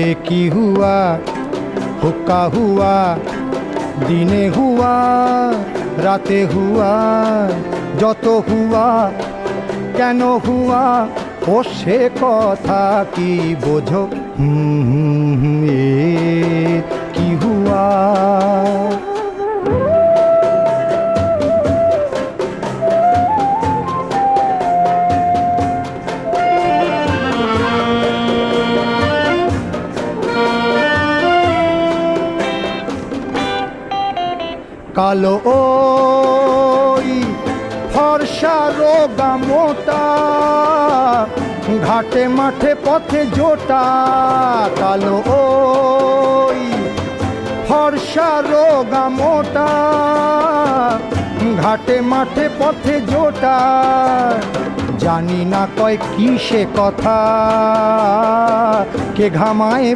की हुआ हुक्का हुआ दिने हुआ राते हुआ যত हुआ কেন हुआ ও সে কথা কি বোঝো কি हुआ কালো ওই ফর্সা রোগা মোটা ঘাটে মাঠে পথে জোটা কালো ওই ফর্সা রোগা মোটা ঘাটে মাঠে পথে জোটা জানি না কয় কি সে কথা কে ঘামায়